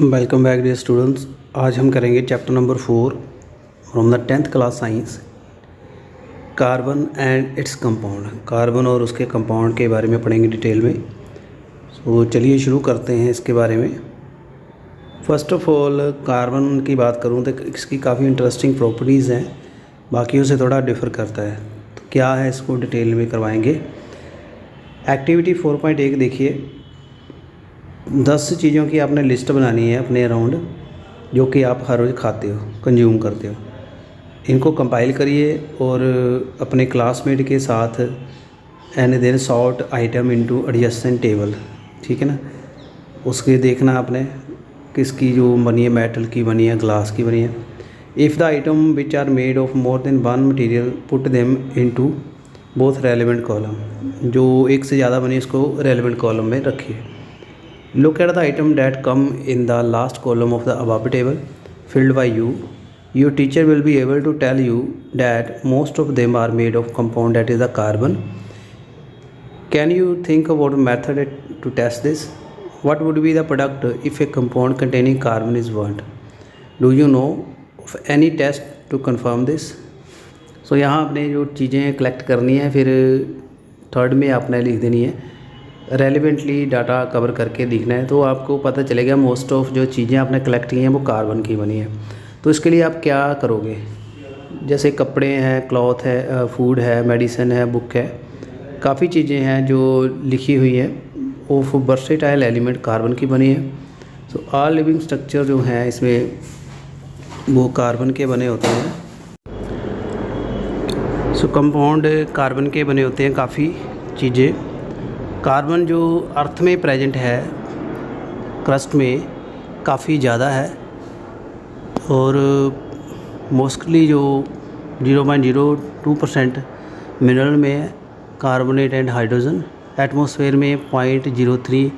Welcome back dear students. आज हम करेंगे chapter number 4 from the 10th class science, carbon and its compound. Carbon और उसके compound के बारे में पढ़ेंगे डिटेल में। तो चलिए शुरू करते हैं इसके बारे में। फ़र्स्ट ऑफ ऑल कार्बन की बात करूं तो इसकी काफ़ी इंटरेस्टिंग प्रॉपर्टीज़ हैं, बाकियों से थोड़ा डिफ़र करता है। तो क्या है इसको डिटेल में करवाएंगे। एक्टिविटी 4.1 देखिए, 10 चीज़ों की आपने लिस्ट बनानी है अपने अराउंड जो कि आप हर रोज़ खाते हो, कंज्यूम करते हो। इनको कंपाइल करिए और अपने क्लासमेट के साथ and then sort item into adjacent table, ठीक है ना। उसके देखना आपने किसकी जो बनी है, मेटल की बनी है, ग्लास की बनी है। If the item which are made of more than one material put them into both relevant column. जो एक से ज़्यादा बनी इसको रेलिवेंट कॉलम में रखिए। Look at the item that come in the last column of the above table filled by you. Your teacher will be able to tell you that most of them are made of compound that is the carbon. Can you think about a method to test this? What would be the product if a compound containing carbon is burnt? Do you know of any test to confirm this? So यहाँ आपने जो चीज़ें collect करनी है, फिर third में आपने लिख देनी है, रेलिवेंटली डाटा कवर करके दिखना है। तो आपको पता चलेगा मोस्ट ऑफ जो चीज़ें आपने कलेक्ट की हैं वो कार्बन की बनी है। तो इसके लिए आप क्या करोगे, जैसे कपड़े हैं, क्लॉथ है, फूड है, मेडिसिन है, बुक है, काफ़ी चीज़ें हैं जो लिखी हुई हैं ऑफ वर्सेटाइल एलिमेंट कार्बन की बनी है। सो ऑल लिविंग स्ट्रक्चर जो हैं इसमें वो कार्बन के बने होते हैं। सो कंपाउंड कार्बन के बने होते हैं काफ़ी चीज़ें। कार्बन जो अर्थ में प्रेजेंट है, क्रस्ट में काफ़ी ज़्यादा है और मोस्टली जो 0.02% मिनरल में है, कार्बोनेट एंड हाइड्रोजन। एटमॉस्फेयर में 0.03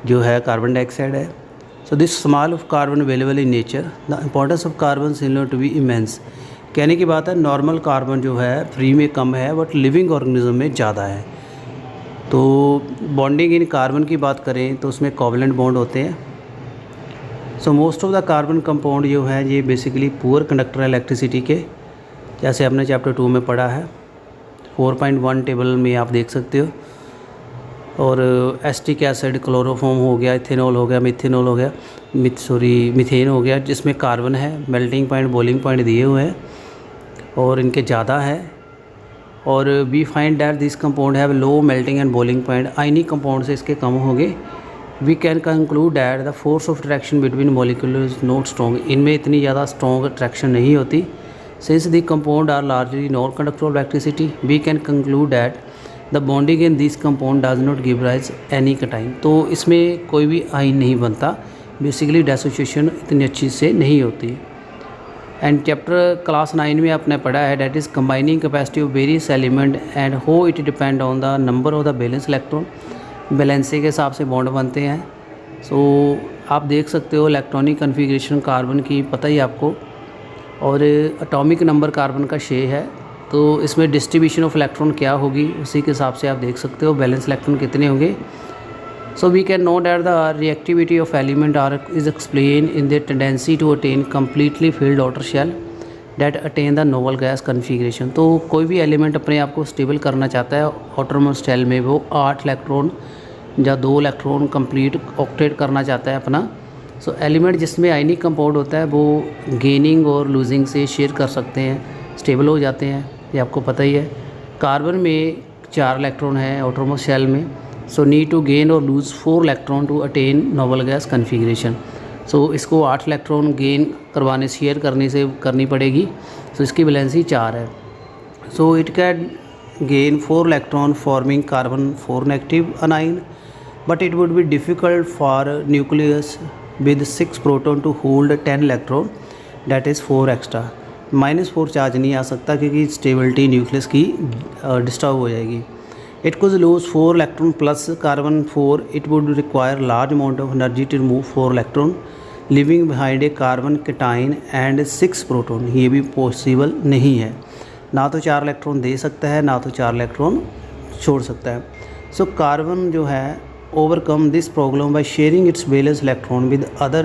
जो है कार्बन डाइऑक्साइड है। So this small of carbon available in nature, the importance of carbon similar to be immense. कहने की बात है नॉर्मल कार्बन जो है फ्री में कम है, बट लिविंग ऑर्गेनिज्म में ज़्यादा है। तो बॉन्डिंग इन कार्बन की बात करें तो उसमें कोवलेंट बॉन्ड होते हैं। So most of the carbon compound जो है ये बेसिकली पुअर कंडक्टर है इलेक्ट्रिसिटी के, जैसे हमने चैप्टर 2 में पढ़ा है। 4.1 टेबल में आप देख सकते हो। और एसिटिक एसिड, क्लोरोफॉर्म हो गया, इथेनॉल हो गया, मिथेनॉल हो गया, मीथेन हो गया, जिसमें कार्बन है। मेल्टिंग पॉइंट, बॉइलिंग पॉइंट दिए हुए हैं और इनके ज़्यादा है। और we find that this compound have low melting and boiling point. Ionic compound से इसके कम होंगे। We can conclude that the force of attraction between molecule is not strong. इनमें इतनी ज़्यादा स्ट्रॉन्ग अट्रैक्शन नहीं होती। Since the compound are largely non conductor of electricity, we can conclude that the bonding in this compound does not give rise any cation. तो इसमें कोई भी ion नहीं बनता, बेसिकली डेसोसिएशन इतनी अच्छी से नहीं होती। एंड चैप्टर क्लास 9 में आपने पढ़ा है that is combining capacity of various element and how it depend on the number of the balance electron. Valency के हिसाब से बॉन्ड बनते हैं। सो आप देख सकते हो इलेक्ट्रॉनिक कन्फिग्रेशन कार्बन की पता ही आपको, और एटॉमिक नंबर कार्बन का 6 है। तो इसमें डिस्ट्रीब्यूशन ऑफ इलेक्ट्रॉन क्या होगी उसी के हिसाब से आप देख सकते हो बैलेंस इलेक्ट्रॉन कितने होंगे। So we can know that the reactivity of element is explained in their tendency to attain completely filled outer shell that attain the noble gas configuration। तो कोई भी एलिमेंट अपने आप को स्टेबल करना चाहता है outermost shell में, वो 8 इलेक्ट्रॉन या 2 इलेक्ट्रॉन कंप्लीट ऑक्टेट करना चाहता है अपना। सो एलिमेंट जिसमें आयनिक कंपाउंड होता है वो गेनिंग और लूजिंग से शेयर कर सकते हैं, स्टेबल हो जाते हैं, ये आपको पता ही है। कार्बन में 4 इलेक्ट्रॉन है outermost shell में। सो नीड टू गेन और lose 4 electron to attain noble gas configuration. So इसको 8 इलेक्ट्रॉन गेन करवाने, शेयर करने से करनी पड़ेगी। सो इसकी वैलेंसी 4 है। So it can gain 4 electron forming carbon 4 negative anion, but it would be difficult for nucleus with 6 proton to hold 10 electron, that is 4 extra. -4 charge नहीं आ सकता क्योंकि स्टेबिलिटी न्यूक्लियस की डिस्टर्ब हो जाएगी। It could lose 4 electron plus carbon 4. It would require large amount of energy to remove 4 electron, leaving behind a carbon cation and 6 proton। ये भी possible नहीं है, ना तो 4 इलेक्ट्रॉन दे सकता है ना तो 4 इलेक्ट्रॉन छोड़ सकता है। सो कार्बन जो है overcome this problem by sharing its valence electron with other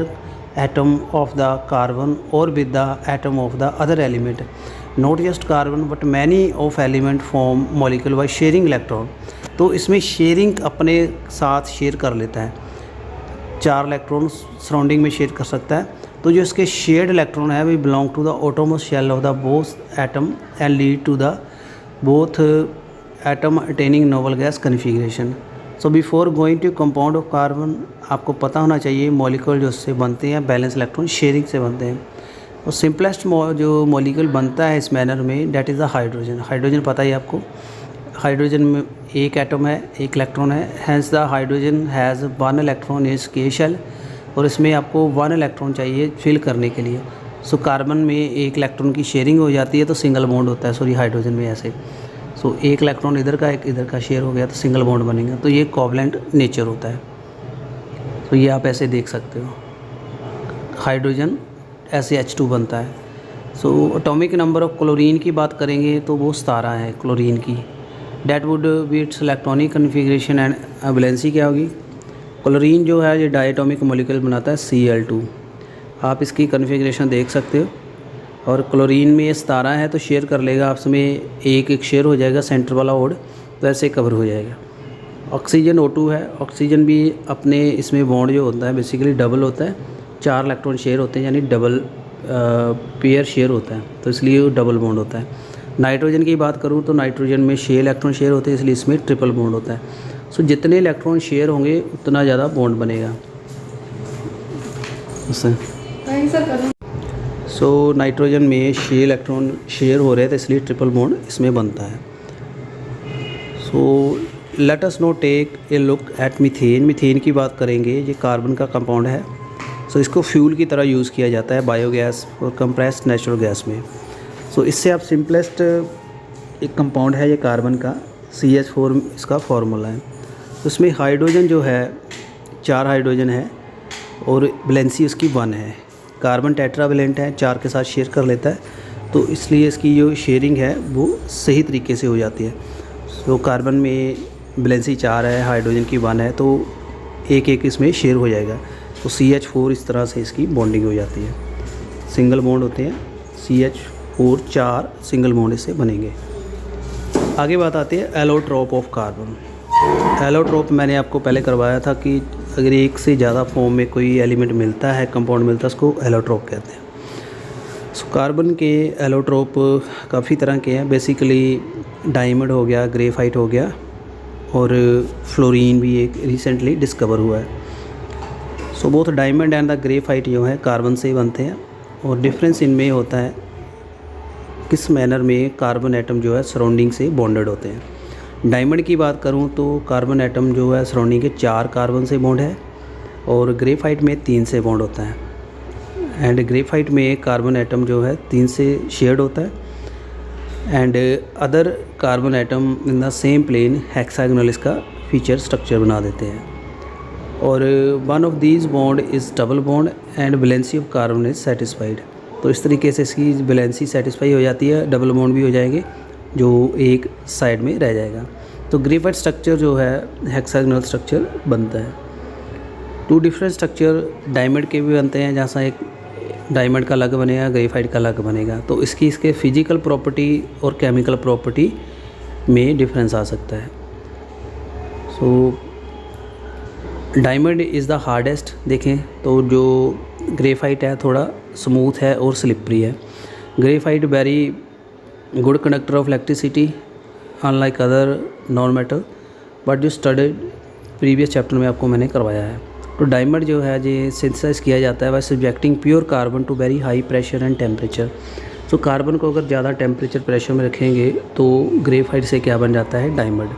atom of the carbon or with the atom of the other element. Not just carbon but many of element form molecule by sharing electron. तो इसमें sharing अपने साथ share कर लेता है, 4 electron surrounding में share कर सकता है। तो जो इसके शेयर्ड इलेक्ट्रॉन है we belong to the outermost shell of the both atom and lead to the both atom attaining noble gas configuration. So before going to compound of carbon, आपको पता होना चाहिए मॉलिक्यूल जो उससे बनते हैं बैलेंस इलेक्ट्रॉन शेयरिंग से बनते हैं। और सिंपलेस्ट जो मॉलिक्यूल बनता है इस मैनर में that is the hydrogen. Hydrogen पता ही आपको, हाइड्रोजन में एक एटम है, एक इलेक्ट्रॉन है, hence the hydrogen has 1 electron is K shell, और इसमें आपको 1 इलेक्ट्रॉन चाहिए फिल करने के लिए। सो कार्बन में एक इलेक्ट्रॉन की शेयरिंग हो जाती है तो सिंगल बॉन्ड होता है, सॉरी हाइड्रोजन में ऐसे। सो एक इलेक्ट्रॉन इधर का एक इधर का शेयर हो गया तो सिंगल बॉन्ड बनेगा, तो ये कोवलेंट नेचर होता है। तो ये आप ऐसे देख सकते हो, हाइड्रोजन ऐसे H2 बनता है। So atomic number of chlorine की बात करेंगे तो वो 17 है क्लोरीन की। That would be it's electronic configuration and valency क्या होगी। क्लोरीन जो है ये डायटोमिक मॉलिक्यूल बनाता है Cl2, आप इसकी कन्फिग्रेशन देख सकते हो। और क्लोरीन में ये 17 है तो शेयर कर लेगा आपस में, एक शेयर हो जाएगा सेंटर वाला ओड, तो ऐसे कवर हो जाएगा। ऑक्सीजन O2 है, ऑक्सीजन भी अपने इसमें बॉन्ड जो होता है बेसिकली डबल होता है, 4 इलेक्ट्रॉन शेयर होते हैं यानी डबल पेयर शेयर होता है, तो इसलिए डबल बॉन्ड होता है। नाइट्रोजन की बात करूँ तो नाइट्रोजन में 6 इलेक्ट्रॉन शेयर होते हैं, इसलिए इसमें ट्रिपल बॉन्ड होता है। सो जितने इलेक्ट्रॉन शेयर होंगे उतना ज़्यादा बॉन्ड बनेगा उससे। सो नाइट्रोजन में 6 इलेक्ट्रॉन शेयर हो रहे थे इसलिए ट्रिपल बॉन्ड इसमें बनता है। So let us now take a look at methane. Methane की बात करेंगे, ये कार्बन का कंपाउंड है। सो इसको फ्यूल की तरह यूज़ किया जाता है बायोगैस और कंप्रेस्ड नेचुरल गैस में। सो इससे आप सिंपलेस्ट एक कंपाउंड है ये कार्बन का, CH4 इसका फार्मूला है। तो इसमें हाइड्रोजन जो है 4 हाइड्रोजन है और वैलेंसी उसकी 1 है। कार्बन टेट्रावेलेंट है, 4 के साथ शेयर कर लेता है, तो इसलिए इसकी जो शेयरिंग है वो सही तरीके से हो जाती है। सो कार्बन में वैलेंसी 4 है, हाइड्रोजन की 1 है, तो एक एक इसमें शेयर हो जाएगा। तो CH4 इस तरह से इसकी बॉन्डिंग हो जाती है, सिंगल बॉन्ड होते हैं CH4, 4 सिंगल बॉन्ड इससे बनेंगे। आगे बात आती है एलोट्रोप ऑफ कार्बन। एलोट्रोप मैंने आपको पहले करवाया था कि अगर एक से ज़्यादा फॉर्म में कोई एलिमेंट मिलता है, कंपाउंड मिलता है, उसको एलोट्रोप कहते हैं। सो कार्बन के एलोट्रोप काफ़ी तरह के हैं, बेसिकली डायमंड हो गया, ग्रेफाइट हो गया, और फ्लोरीन भी एक रिसेंटली डिस्कवर हुआ है। So both diamond and the graphite जो है कार्बन से ही बनते हैं, और डिफरेंस इनमें होता है किस मैनर में कार्बन एटम जो है सराउंडिंग से बॉन्डेड होते हैं। डायमंड की बात करूं तो कार्बन एटम जो है सराउंडिंग के 4 कार्बन से बॉन्ड है, और ग्रेफाइट में 3 से बॉन्ड होता है। एंड ग्रेफाइट में कार्बन एटम जो है 3 से शेयर्ड होता है, and other carbon atom in the same plane hexagonal इसका फीचर स्ट्रक्चर बना देते हैं। और one of these bond is double bond and valency of carbon is satisfied. तो इस तरीके से इसकी वैलेंसी सेटिस्फाई हो जाती है, डबल बॉन्ड भी हो जाएंगे जो एक साइड में रह जाएगा। तो ग्रेफाइट स्ट्रक्चर जो है हेक्सागोनल स्ट्रक्चर बनता है। 2 डिफरेंट स्ट्रक्चर डायमंड के भी बनते हैं, जहाँ एक डायमंड का अलग बनेगा, ग्रेफाइट का अलग बनेगा। तो इसके फिजिकल प्रॉपर्टी और केमिकल प्रॉपर्टी में डिफरेंस आ सकता है। So diamond is the hardest, देखें तो जो ग्रेफाइट है थोड़ा स्मूथ है और स्लिपरी है। Graphite very good conductor of electricity unlike other non metal, but जो स्टडीड प्रीवियस चैप्टर में आपको मैंने करवाया है। तो डायमंड जो है ये सिंथेसाइज किया जाता है by subjecting pure carbon to very high pressure and temperature. तो कार्बन को अगर ज़्यादा टेम्परेचर प्रेशर में रखेंगे तो ग्रेफाइट से क्या बन जाता है, डायमंड।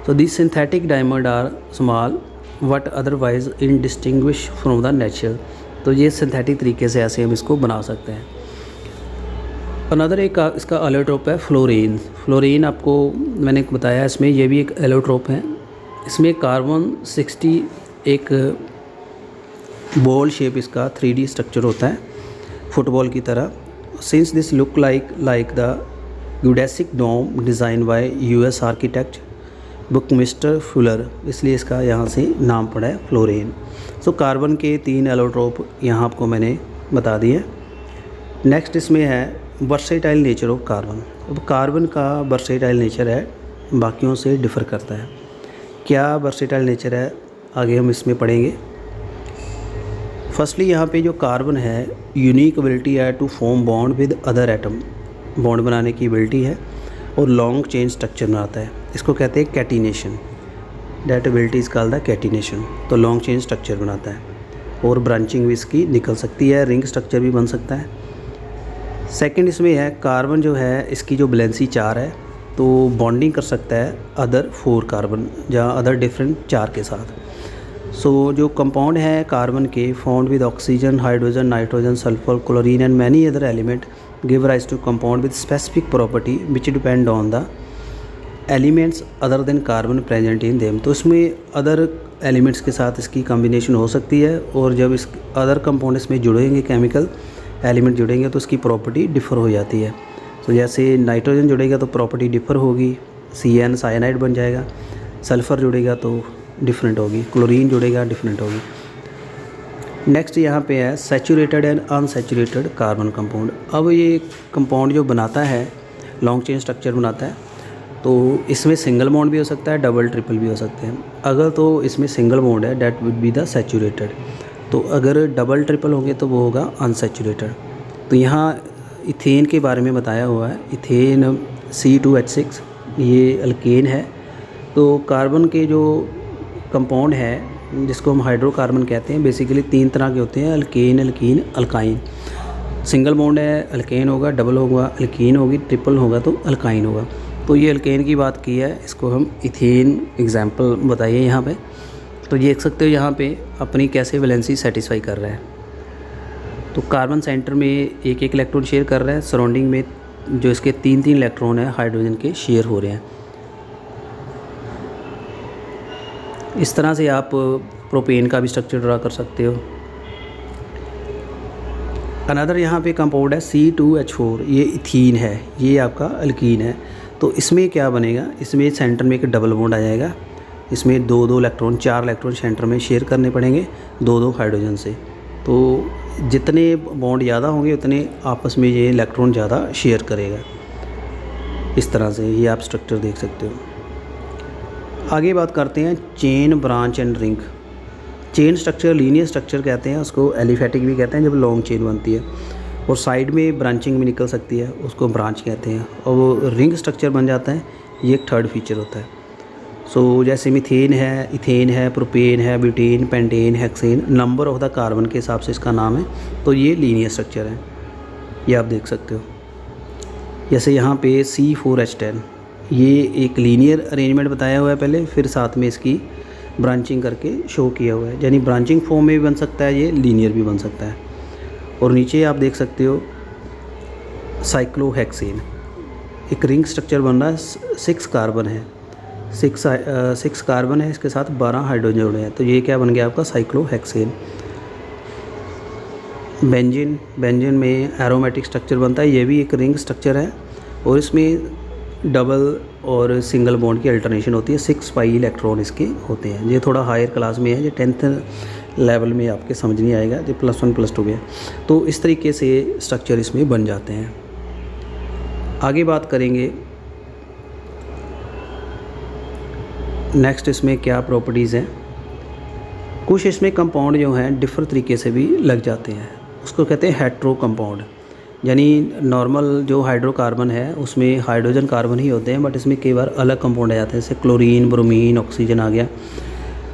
तो this synthetic diamond are small what otherwise indistinguish from the nature. तो ये सिंथेटिक तरीके से ऐसे हम इसको बना सकते हैं। अनदर एक इसका एलोट्रोप है फ्लोरीन। फ्लोरीन आपको मैंने बताया, इसमें ये भी एक एलोट्रोप है। इसमें कार्बन 60 एक बॉल शेप इसका 3D स्ट्रक्चर होता है फुटबॉल की तरह। Since this look like the geodesic dome designed by US architect Buckminster Fuller, इसलिए इसका यहाँ से नाम पड़ा है फ्लोरीन। सो कार्बन के 3 एलोट्रोप यहाँ आपको मैंने बता दिए। नेक्स्ट इसमें है वर्सेटाइल नेचर ऑफ कार्बन। अब कार्बन का वर्सेटाइल नेचर है, बाकियों से डिफ़र करता है। क्या वर्सेटाइल नेचर है आगे हम इसमें पढ़ेंगे। फर्स्टली यहाँ पे जो कार्बन है यूनिक एबिलिटी है to form bond with other atom, bond बनाने की एबिलिटी है और लॉन्ग चेन स्ट्रक्चर बनाता है। इसको कहते हैं catenation, that ability is called the catenation. तो लॉन्ग चेन स्ट्रक्चर बनाता है और ब्रांचिंग भी इसकी निकल सकती है, रिंग स्ट्रक्चर भी बन सकता है। सेकंड इसमें है कार्बन जो है इसकी जो वैलेंसी 4 है, तो बॉन्डिंग कर सकता है अदर 4 कार्बन या अदर डिफरेंट 4 के साथ। सो जो कंपाउंड है कार्बन के found with oxygen, hydrogen, nitrogen, sulphur, chlorine and many other element give rise to compound with specific property which depend on the elements other than carbon present in them. तो इसमें other elements के साथ इसकी combination हो सकती है और जब इस अदर कंपाउंड इसमें जुड़ेंगे, केमिकल एलिमेंट जुड़ेंगे तो इसकी प्रॉपर्टी डिफ़र हो जाती है। तो जैसे नाइट्रोजन जुड़ेगा तो प्रॉपर्टी डिफ़र होगी, CN साइनाइड बन जाएगा। सल्फ़र जुड़ेगा तो डिफरेंट होगी, क्लोरीन जुड़ेगा डिफरेंट होगी। नेक्स्ट यहाँ पे है saturated and unsaturated carbon compound. अब ये कंपाउंड जो बनाता है लॉन्ग चेन स्ट्रक्चर बनाता है, तो इसमें सिंगल बॉन्ड भी हो सकता है, डबल ट्रिपल भी हो सकते हैं। अगर तो इसमें सिंगल बॉन्ड है that would be the saturated, तो अगर डबल ट्रिपल होंगे तो वो होगा अनसैचुरेटेड। तो यहाँ इथेन के बारे में बताया हुआ है। इथेन C2H6 ये अल्केन है। तो कार्बन के जो कंपाउंड है जिसको हम हाइड्रोकार्बन कहते हैं, बेसिकली 3 तरह के होते हैं, alkane, alkene, alkyne. Single bond है अल्केन होगा, डबल होगा अल्कीन होगी, ट्रिपल होगा तो अल्काइन होगा। तो ये अल्केन की बात की है, इसको हम इथेन एग्जांपल बताइए यहाँ पे। तो ये देख सकते हो यहाँ पे अपनी कैसे वैलेंसी सेटिस्फाई कर रहा है। तो कार्बन सेंटर में एक इलेक्ट्रॉन शेयर कर रहा है, सराउंडिंग में जो इसके 3 इलेक्ट्रॉन है हाइड्रोजन के शेयर हो रहे हैं। इस तरह से आप प्रोपेन का भी स्ट्रक्चर ड्रा कर सकते हो। अनदर यहाँ पे कंपाउंड है C2H4, ये इथीन है, ये आपका अल्कीन है। तो इसमें क्या बनेगा, इसमें सेंटर में एक डबल बॉन्ड आ जाएगा। इसमें 2 इलेक्ट्रॉन, 4 इलेक्ट्रॉन सेंटर में शेयर करने पड़ेंगे 2 हाइड्रोजन से। तो जितने बॉन्ड ज़्यादा होंगे उतने आपस में ये इलेक्ट्रॉन ज़्यादा शेयर करेगा। इस तरह से ये आप स्ट्रक्चर देख सकते हो। आगे बात करते हैं chain, branch and ring. Chain structure linear structure कहते हैं, उसको एलिफेटिक भी कहते हैं जब लॉन्ग चेन बनती है, और साइड में ब्रांचिंग भी निकल सकती है, उसको ब्रांच कहते हैं। और वो रिंग स्ट्रक्चर बन जाता है, ये एक थर्ड फीचर होता है। सो जैसे मीथेन है, इथेन है, प्रोपेन है, butane, pentane, hexane, number of the carbon के हिसाब से इसका नाम है। तो ये लीनियर स्ट्रक्चर है, ये आप देख सकते हो। जैसे यहाँ पे C4H10, ये एक लीनियर अरेंजमेंट बताया हुआ है पहले, फिर साथ में इसकी ब्रांचिंग करके शो किया हुआ है, यानी ब्रांचिंग फॉर्म में भी बन सकता है, ये लीनियर भी बन सकता है। और नीचे आप देख सकते हो साइक्लोहेक्सेन, एक रिंग स्ट्रक्चर बन रहा है, 6 कार्बन है, 6 कार्बन है, इसके साथ 12 हाइड्रोजन जुड़े हैं, तो ये क्या बन गया आपका साइक्लोहेक्सेन। बेंजीन में एरोमेटिक स्ट्रक्चर बनता है, ये भी एक रिंग स्ट्रक्चर है और इसमें डबल और सिंगल बॉन्ड की अल्टरनेशन होती है। 6 पाई इलेक्ट्रॉन इसके होते हैं। ये थोड़ा हायर क्लास में है, ये 10th लेवल में आपके समझ नहीं आएगा, जो +1 +2 में। तो इस तरीके से स्ट्रक्चर इसमें बन जाते हैं। आगे बात करेंगे नेक्स्ट इसमें क्या प्रॉपर्टीज़ हैं। कुछ इसमें कंपाउंड जो हैं डिफर तरीके से भी लग जाते हैं, उसको कहते हैं हेट्रो कंपाउंड। यानी नॉर्मल जो हाइड्रोकार्बन है उसमें हाइड्रोजन कार्बन ही होते हैं, बट इसमें कई बार अलग कंपाउंड आ जाते हैं, जैसे क्लोरीन, ब्रोमीन, ऑक्सीजन आ गया।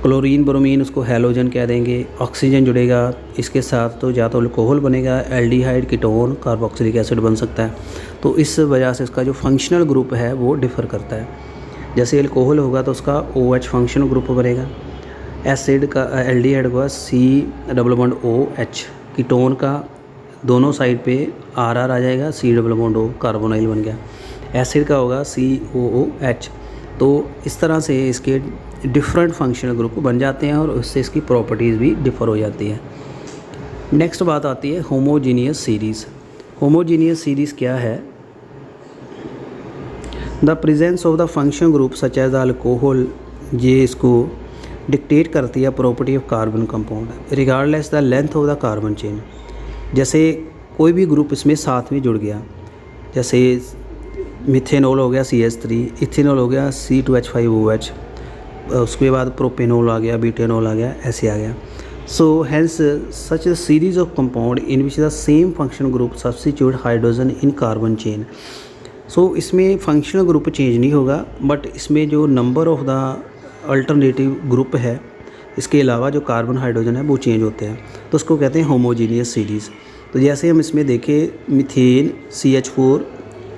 क्लोरीन, ब्रोमीन उसको हैलोजन कह देंगे। ऑक्सीजन जुड़ेगा इसके साथ तो या तो अल्कोहल बनेगा, एल्डिहाइड, कीटोन, कार्बोक्सिलिक एसिड बन सकता है। तो इस वजह से इसका जो फंक्शनल ग्रुप है वो डिफ़र करता है। जैसे अल्कोहल होगा तो उसका OH फंक्शनल ग्रुप बनेगा, एसिड का एल्डिहाइड का C⋯OH, कीटोन का दोनों साइड पे RR आ जाएगा, C⋯O कार्बोनाइल बन गया। एसिड का होगा COOH। तो इस तरह से इसके डिफरेंट फंक्शनल ग्रुप बन जाते हैं और उससे इसकी प्रॉपर्टीज़ भी डिफ़र हो जाती है। नेक्स्ट बात आती है होमोजीनियस सीरीज़। होमोजीनियस सीरीज़ क्या है? The presence of the function group such as alcohol, ये इसको डिक्टेट करती है property of carbon compound regardless the length of the carbon chain. जैसे कोई भी ग्रुप इसमें साथ में जुड़ गया, जैसे मिथेनॉल हो गया CH3, इथेनॉल हो गया C2H5OH, उसके बाद प्रोपेनॉल आ गया, ब्यूटेनॉल आ गया, ऐसे आ गया। So hence such a series of compound in which the same function group substitute hydrogen in carbon chain. So इसमें फंक्शनल ग्रुप चेंज नहीं होगा, बट इसमें जो number of the alternative group है, इसके अलावा जो कार्बन हाइड्रोजन है वो चेंज होते हैं, तो उसको कहते हैं होमोजीनियस सीरीज़। तो जैसे हम इसमें देखें मीथेन CH4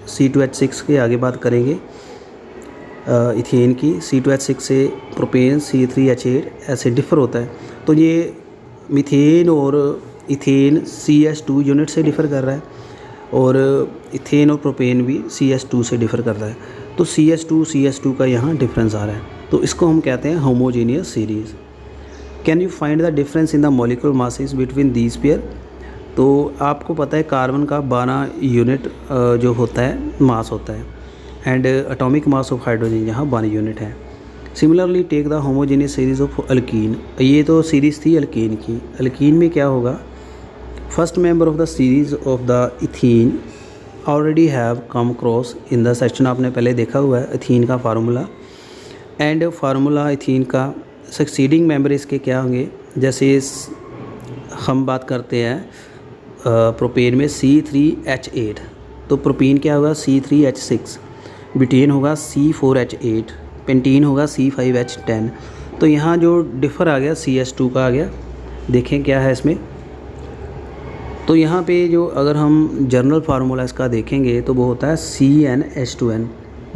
C2H6 के आगे बात करेंगे, इथेन की C2H6 से प्रोपेन C3H8 ऐसे डिफ़र होता है। तो ये मीथेन और इथेन CH2 यूनिट से डिफ़र कर रहा है, और इथेन और प्रोपेन भी CH2 से डिफ़र कर रहा है। तो CH2 का यहाँ डिफरेंस आ रहा है, तो इसको हम कहते हैं homogeneous series. Can you find the difference in the molecular masses between these pair. तो आपको पता है कार्बन का 12 यूनिट जो होता है मास होता है, and atomic mass of hydrogen यहाँ 12 यूनिट है। Similarly take the homogeneous series of alkene. ये तो सीरीज़ थी अल्कीन की। अल्कीन में क्या होगा, first member of the series of the ethene already have come cross in the section, आपने पहले देखा हुआ है इथीन का फार्मूला, एंड फार्मूला इथीन का सक्सीडिंग मेंबर इसके क्या होंगे। जैसे हम बात करते हैं प्रोपेन में C3H8, तो प्रोपेन क्या होगा C3H6, ब्यूटेन होगा C4H8, पेंटीन होगा C5H10। तो यहाँ जो डिफ़र आ गया CH2 का आ गया, देखें क्या है इसमें। तो यहाँ पे जो अगर हम जर्नल फार्मूला इसका देखेंगे तो वो होता है CnH2n,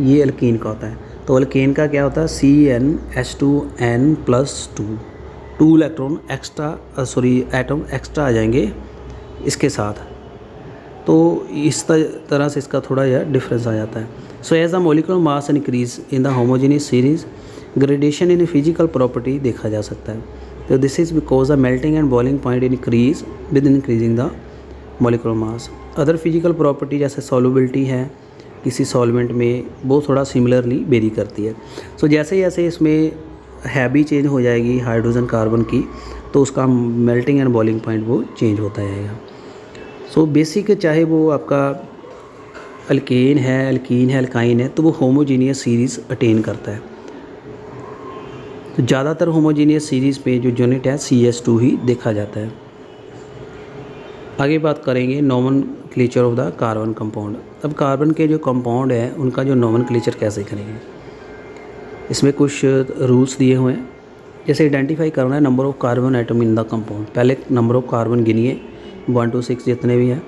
ये अल्कीन का होता है। तो अल्केन का क्या होता है CnH2n+2, 2 electron extra atom extra आ जाएंगे इसके साथ। तो इस तरह से इसका थोड़ा यह डिफरेंस आ जाता है। So as the molecular mass increase in the homogeneous series, gradation in physical property देखा जा सकता है। तो this is because the melting and boiling point increase with increasing the molecular mass. Other physical property जैसे solubility है किसी solvent में, वो थोड़ा सिमिलरली वेरी करती है। सो जैसे जैसे इसमें हैवी चेंज हो जाएगी हाइड्रोजन कार्बन की, तो उसका मेल्टिंग एंड बॉइलिंग पॉइंट वो चेंज होता जाएगा। सो बेसिक चाहे वो आपका अल्केन है, अल्कीन है, अल्काइन है, तो वो होमोजीनियस सीरीज़ अटेन करता है। तो ज़्यादातर होमोजीनियस सीरीज़ पे जो यूनिट है CH2 ही देखा जाता है। आगे बात करेंगे nomenclature of the carbon compound. अब कार्बन के जो कंपाउंड है उनका जो नोमेनक्लेचर कैसे करेंगे, इसमें कुछ रूल्स दिए हुए हैं। जैसे आइडेंटिफाई करना है number of carbon atom in the compound, पहले नंबर ऑफ कार्बन गिनिए 1 to 6 जितने भी हैं।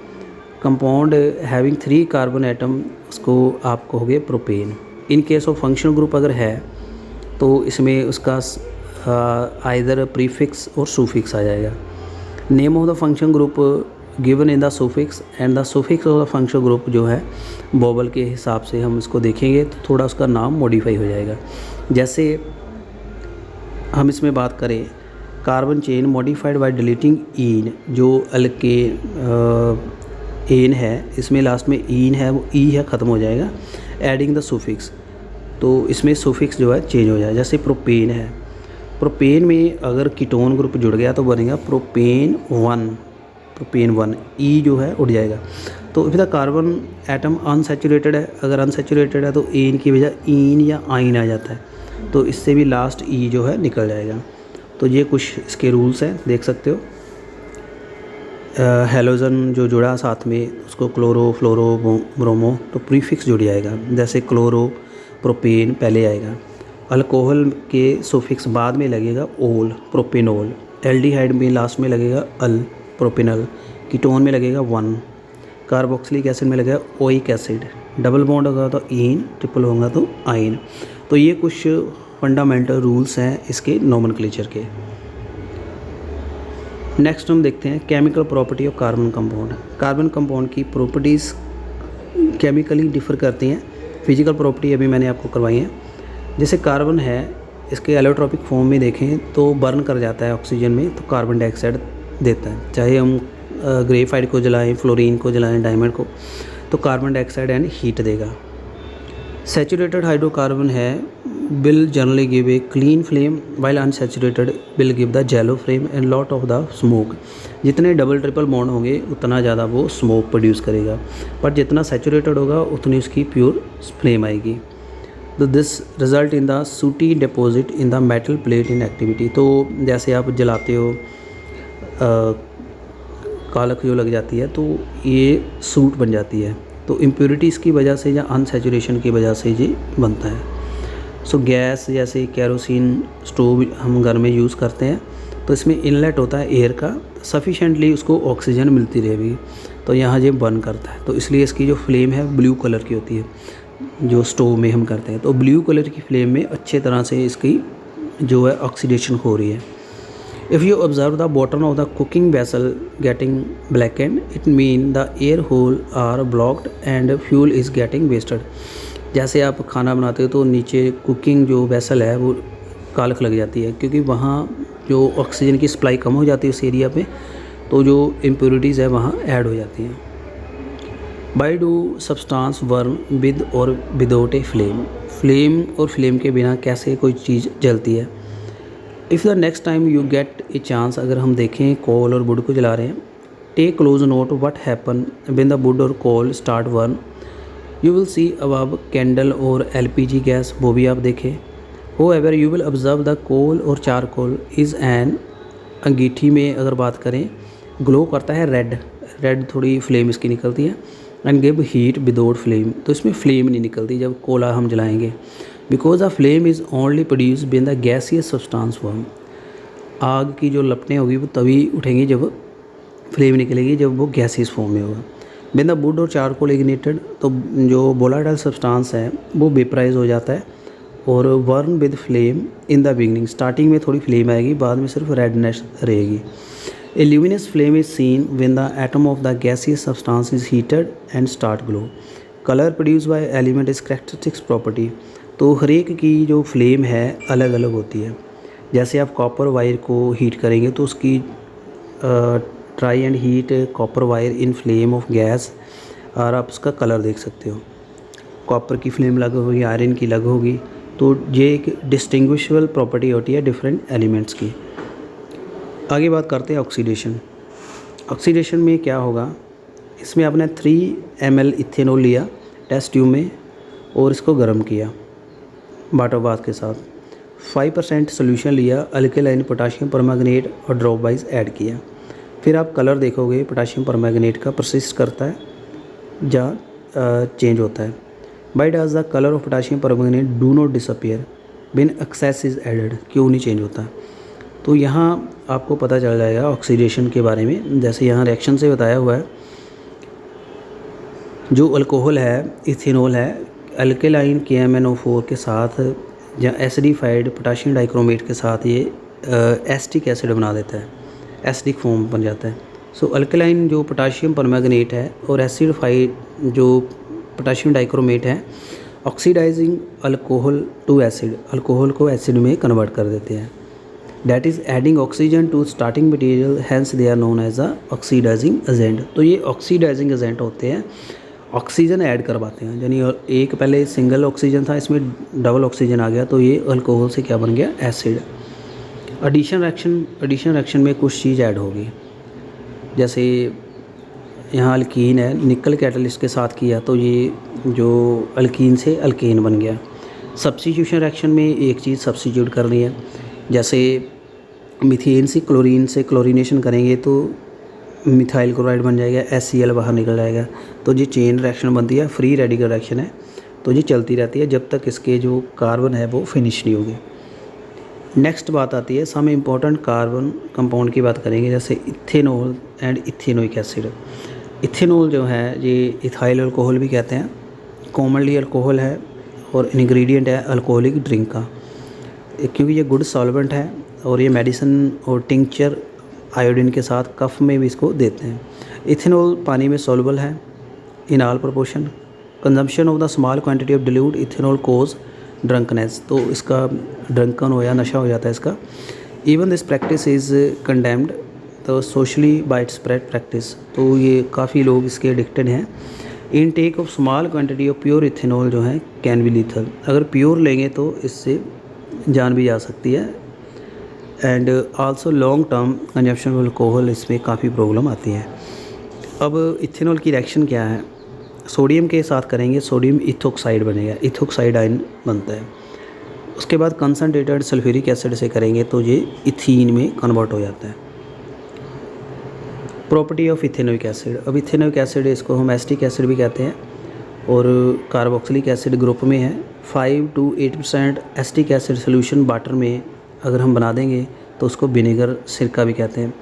कंपाउंड हैविंग 3 कार्बन एटम, उसको आप कहोगे propane. In case of functional group अगर है तो इसमें उसका आइदर प्रीफिक्स और सुफिक्स आ जाएगा। Name of the function group given in the suffix, and the suffix of the function group जो है बॉबल के हिसाब से हम इसको देखेंगे तो थोड़ा उसका नाम मॉडिफाई हो जाएगा। जैसे हम इसमें बात करें carbon chain modified by deleting in, जो एन है इसमें लास्ट में ईन है वो ई है ख़त्म हो जाएगा, एडिंग द सुफिक्स, तो इसमें सुफिक्स जो है चेंज हो जाएगा। जैसे प्रोपेन है, प्रोपेन में अगर कीटोन ग्रुप जुड़ गया तो बनेगा प्रोपेन 1, ई जो है उड़ जाएगा। तो फिर कार्बन एटम अनसैचुरेटेड है, अगर अनसैचुरेटेड है तो एन की बजाय ईन या आइन आ जाता है, तो इससे भी लास्ट ई जो है निकल जाएगा। तो ये कुछ इसके रूल्स हैं, देख सकते हो। हेलोजन जो जुड़ा साथ में उसको क्लोरो, फ्लोरो, ब्रोमो, तो प्रीफिक्स जुड़ जाएगा। जैसे क्लोरो प्रोपेन पहले आएगा, अल्कोहल के सुफिक्स बाद में लगेगा ओल, प्रोपेनोल, एल्डिहाइड में लास्ट में लगेगा अल, प्रोपेनल, कीटोन में लगेगा 1, कार्बोक्सिलिक एसिड में लगेगा ओइक एसिड, डबल बॉन्ड होगा तो ईन, ट्रिपल होगा तो आइन। तो ये कुछ फंडामेंटल रूल्स हैं इसके नोमेनक्लेचर के। नेक्स्ट हम देखते हैं chemical property of carbon compound. Carbon compound की प्रॉपर्टीज़ केमिकली डिफ़र करती हैं, फिजिकल प्रॉपर्टी अभी मैंने आपको करवाई है। जैसे कार्बन है, इसके एलोट्रोपिक फॉर्म में देखें तो बर्न कर जाता है ऑक्सीजन में, तो कार्बन डाइऑक्साइड देता है। चाहे हम ग्रेफाइट को जलाएं, फ्लोरीन को जलाएं, डायमंड को, तो कार्बन डाइऑक्साइड एंड हीट देगा। Saturated hydrocarbon है will generally give a clean flame while unsaturated will give the yellow flame and lot of the smoke। जितने डबल ट्रिपल बॉन्ड होंगे उतना ज़्यादा वो स्मोक प्रोड्यूस करेगा, बट जितना सैचुरेटेड होगा उतनी उसकी प्योर फ्लेम आएगी। तो दिस रिजल्ट इन द सूटी deposit in the metal plate in activity. तो जैसे आप जलाते हो कालख जो लग जाती है तो ये सूट बन जाती है, तो इम्प्योरिटीज़ की वजह से या अनसैचुरेशन की वजह से ये बनता है। सो गैस जैसे कैरोसिन स्टोव हम घर में यूज़ करते हैं तो इसमें इनलेट होता है एयर का, सफिशेंटली उसको ऑक्सीजन मिलती रहेगी तो यहाँ ये बर्न करता है, तो इसलिए इसकी जो फ्लेम है ब्लू कलर की होती है जो स्टोव में हम करते हैं। तो ब्लू कलर की फ्लेम में अच्छे तरह से इसकी जो है ऑक्सीडेशन हो रही है। If you observe the bottom of the cooking vessel getting blackened, it mean the air hole are blocked and fuel is getting wasted. जैसे आप खाना बनाते हो तो नीचे कुकिंग जो वेसल है वो कालख लग जाती है, क्योंकि वहाँ जो ऑक्सीजन की सप्लाई कम हो जाती है उस एरिया पे, तो जो इम्प्योरिटीज़ है वहाँ ऐड हो जाती हैं। By do substance worm with और विदाउट ए फ्लेम। फ्लेम और फ्लेम के बिना कैसे कोई चीज़ जलती है। If the next time you get a chance, अगर हम देखें कोल और वुड को जला रहे हैं, take close note what happen when the wood और coal start burn. You will see above candle और एलपीजी गैस, वो भी आप देखें। However you will observe the coal और चारकोल इज़ एन, अंगीठी में अगर बात करें ग्लो करता है रेड थोड़ी फ्लेम इसकी निकलती है, and give heat without flame, तो इसमें फ्लेम नहीं निकलती जब कोला हम जलाएंगे, because the flame is only produce when the gaseous substance form. आग की जो लपटें होगी वो तभी उठेंगी जब फ्लेम निकलेगी, जब वो गैसियस फॉर्म में होगा। व्हेन द वुड और चारकोल इग्निटेड, तो जो वोलेटाइल सब्सटेंस है वो वेपराइज हो जाता है और burn with flame in the beginning, starting में थोड़ी फ्लेम आएगी, बाद में सिर्फ रेडनेस रहेगी। A luminous flame is seen when the atom of the gaseous substance is heated and start glow. Colour produce by element is characteristics property. तो हर एक की जो फ्लेम है अलग अलग होती है। जैसे आप कॉपर वायर को हीट करेंगे तो उसकी try and heat copper wire in flame of gas, और आप उसका कलर देख सकते हो। कॉपर की फ्लेम अलग होगी, आयरन की अलग होगी, तो ये एक डिस्टिंग्विशेबल प्रॉपर्टी होती है डिफरेंट एलिमेंट्स की। आगे बात करते हैं ऑक्सीडेशन। ऑक्सीडेशन में क्या होगा, इसमें आपने 3 ml इथेनॉल लिया टेस्ट ट्यूब में और इसको गर्म किया वाटर बाथ के साथ। 5% सोल्यूशन लिया अल्केलाइन पोटाशियम परमैंगनेट और ड्रॉप वाइज ऐड किया। फिर आप कलर देखोगे पोटाशियम परमैंगनेट का परसिस्ट करता है या चेंज होता है। Why does the color of potassium permanganate do not disappear when excess is added? क्यों नहीं चेंज होता? तो यहाँ आपको पता चल जाएगा ऑक्सीडेशन के बारे में। जैसे यहाँ रिएक्शन से बताया हुआ है, जो अल्कोहल है इथेनॉल है अल्केलाइन KMnO4 के साथ या एसिडिफाइड पोटाशियम डाइक्रोमेट के साथ ये एसिटिक एसिड बना देता है, एसिडिक फॉर्म बन जाता है। सो अल्केलाइन जो पोटाशियम परमैंगनेट है और एसिडिफाइड जो पोटाशियम डाइक्रोमेट है oxidising alcohol to acid, alcohol को एसिड में कन्वर्ट कर देते हैं। That is adding oxygen to starting material, hence they are known as a oxidising agent. तो ये ऑक्सीडाइजिंग एजेंट होते हैं, ऑक्सीजन ऐड करवाते हैं। यानी एक पहले सिंगल ऑक्सीजन था, इसमें डबल ऑक्सीजन आ गया, तो ये अल्कोहल से क्या बन गया, एसिड। एडिशन रिएक्शन में कुछ चीज़ ऐड होगी, जैसे यहाँ अल्कीन है, निकल कैटलिस्ट के साथ किया तो ये जो अल्कीन से अल्केन बन गया। सब्स्टिट्यूशन रिएक्शन में एक चीज़ सब्स्टिट्यूट करनी है, जैसे मीथेन से क्लोरीनेशन करेंगे तो मिथाइल क्लोराइड बन जाएगा, HCl बाहर निकल जाएगा। तो ये चेन रिएक्शन बनती है, फ्री रेडिकल रिएक्शन है, तो ये चलती रहती है जब तक इसके जो कार्बन है वो फिनिश नहीं होगी। नेक्स्ट बात आती है सम इम्पॉर्टेंट कार्बन कंपाउंड की बात करेंगे, जैसे ethanol and ethanoic acid. Ethanol जो है ये इथाइल अल्कोहल भी कहते हैं, कॉमनली अल्कोहल है और इंग्रेडिएंट है अल्कोहलिक ड्रिंक का, क्योंकि ये गुड सॉल्वेंट है और ये मेडिसिन और टिंक्चर आयोडीन के साथ कफ में भी इसको देते हैं। इथेनॉल पानी में सॉल्युबल है in all proportion. Consumption of the small quantity of dilute ethanol cause drunkenness, तो इसका ड्रंकन हो या नशा हो जाता है इसका। Even this practice is condemned तो सोशली बाइड स्प्रेड प्रैक्टिस, तो ये काफ़ी लोग इसके एडिक्टेड हैं intake of small quantity of pure ethanol जो है कैन बी लीथल, अगर प्योर लेंगे तो इससे जान भी जा सकती है। And also long term consumption of alcohol, इसमें काफ़ी प्रॉब्लम आती है। अब इथेनॉल की रिएक्शन क्या है, सोडियम के साथ करेंगे, सोडियम इथोक्साइड बनेगा, इथोक्साइड आयन बनता है। उसके बाद कंसनट्रेटेड सल्फ्यूरिक एसिड से करेंगे तो ये इथीन में कन्वर्ट हो जाता है। प्रॉपर्टी ऑफ इथेनोइक एसिड, अब इथेनोइक एसिड इसको हम एसिटिक एसिड भी कहते हैं और कार्बोक्सिलिक एसिड ग्रुप में है। 5 to 8% acetic acid solution water में अगर हम बना देंगे तो उसको विनेगर, सिरका भी कहते हैं।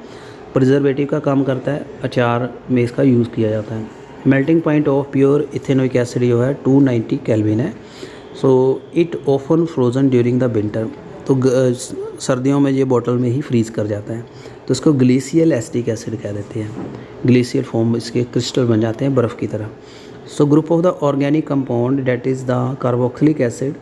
प्रिजर्वेटिव का काम करता है, अचार में इसका यूज़ किया जाता है। Melting point of pure ethanoic acid जो है 290 केल्विन है। So it often frozen during the winter, तो सर्दियों में ये बॉटल में ही फ्रीज़ कर जाता है, तो इसको ग्लेशियल एसिटिक एसिड कह देते हैं। ग्लेशियल फॉर्म इसके क्रिस्टल बन जाते हैं बर्फ़ की तरह। So group of the organic compound that is the carboxylic acid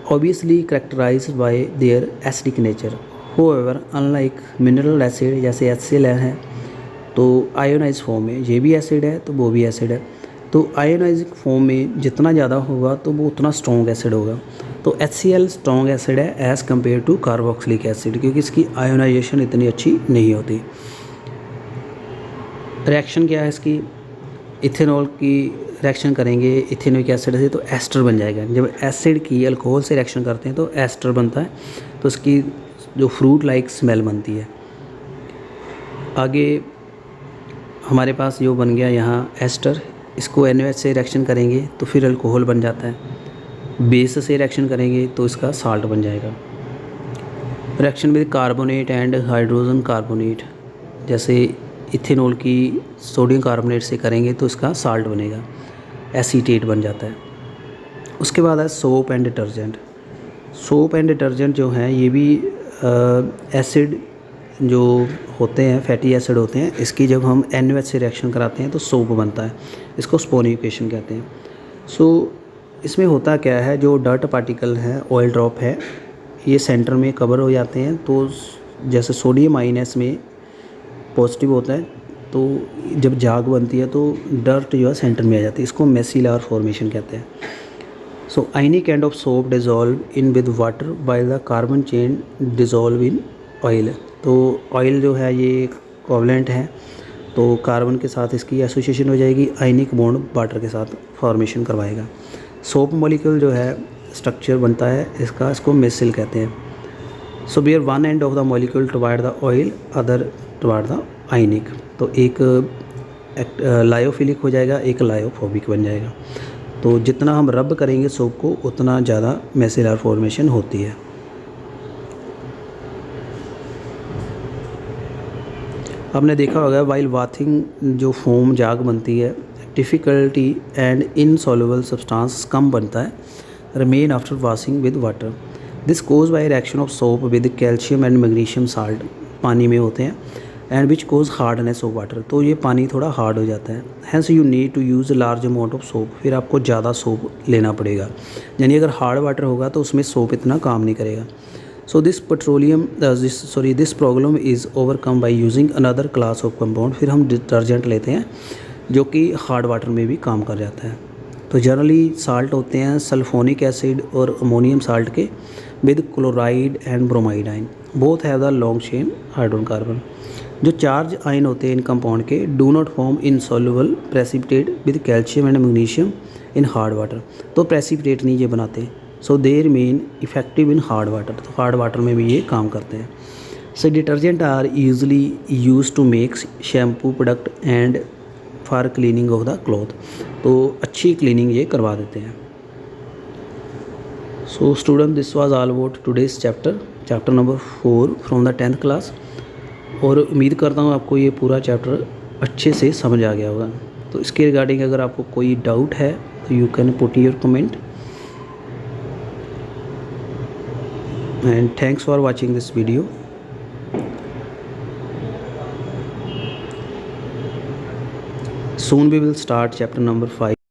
obviously characterized by their acidic nature. However, unlike mineral acid जैसे HCl है तो आयोनाइज फॉर्म में ये भी एसिड है तो वो भी एसिड है, तो आयोनाइज फॉर्म में जितना ज़्यादा होगा तो वो उतना स्ट्रॉन्ग एसिड होगा। तो HCl स्ट्रॉन्ग एसिड है as compare to carboxylic acid, क्योंकि इसकी आयोनाइजेशन इतनी अच्छी नहीं होती। रिएक्शन क्या है इसकी, इथेनॉल की रिएक्शन करेंगे इथेनोइक एसिड से तो एस्टर बन जाएगा। जब एसिड की अल्कोहल से रिएक्शन करते हैं तो एस्टर बनता है, तो इसकी जो फ्रूट लाइक स्मेल बनती है। आगे हमारे पास जो बन गया यहाँ एस्टर, इसको NaOH से रिएक्शन करेंगे तो फिर अल्कोहल बन जाता है। बेस से रिएक्शन करेंगे तो इसका साल्ट बन जाएगा। Reaction with carbonate and hydrogen carbonate, जैसे इथेनॉल की सोडियम कार्बोनेट से करेंगे तो इसका साल्ट बनेगा, एसीटेट बन जाता है। उसके बाद है soap and detergent. Soap and detergent जो हैं ये भी एसिड जो होते हैं, फैटी एसिड होते हैं, इसकी जब हम NaOH से रिएक्शन कराते हैं तो सोप बनता है, इसको स्पोनिफिकेशन कहते हैं। सो इसमें होता क्या है, जो डर्ट पार्टिकल है, ऑयल ड्रॉप है, ये सेंटर में कवर हो जाते हैं, तो जैसे सोडियम आयन इसमें पॉजिटिव होता है, तो जब झाग बनती है तो डर्ट जो है सेंटर में आ जाती है, इसको मेसिलर फॉर्मेशन कहते हैं। So ionic end of soap dissolve in with water by the carbon chain dissolve in oil. तो ऑयल जो है ये कोवलेंट है, तो कार्बन के साथ इसकी एसोसिएशन हो जाएगी, आयनिक बॉन्ड वाटर के साथ फॉर्मेशन करवाएगा। सोप मॉलिक्यूल जो है स्ट्रक्चर बनता है इसका, इसको मेसिल कहते हैं। So bear one end of the molecule toward the oil, other toward the ionic, तो एक लायोफिलिक हो जाएगा, एक लायोफोबिक बन जाएगा। तो जितना हम रब करेंगे सोप को उतना ज़्यादा मेसिलर फॉर्मेशन होती है। आपने देखा होगा वाइल बाथिंग जो फोम जाग बनती है, डिफ़िकल्टी एंड इनसॉल्युबल सब्सटेंस कम बनता है, remain after washing with water. This cause by reaction of soap with calcium and magnesium salt, पानी में होते हैं, and which cause hardness of water, तो ये पानी थोड़ा हार्ड हो जाता है। Hence you need to use large amount of soap, फिर आपको ज़्यादा सोप लेना पड़ेगा, यानी अगर हार्ड वाटर होगा तो उसमें सोप इतना काम नहीं करेगा। So this problem is overcome by using another class of compound, फिर हम डिटर्जेंट लेते हैं जो कि हार्ड वाटर में भी काम कर जाता है। तो जनरली साल्ट होते हैं सल्फोनिक एसिड और अमोनियम साल्ट के with chloride and bromide ion, both have the long chain hydrogen carbon. जो चार्ज आयन होते हैं इन कंपाउंड के do not form insoluble precipitate with calcium and magnesium in hard water, तो precipitate नहीं ये बनाते, so they remain effective in hard water, तो हार्ड वाटर में भी ये काम करते हैं। So detergent are usually use to make shampoo product and for cleaning of the cloth, तो अच्छी क्लीनिंग ये करवा देते हैं। So student, this was all about today's chapter number 4 from the 10th class, और उम्मीद करता हूँ आपको ये पूरा चैप्टर अच्छे से समझ आ गया होगा। तो इसके रिगार्डिंग अगर आपको कोई डाउट है तो you can put your comment, and thanks for watching this video. Soon we will start chapter number 5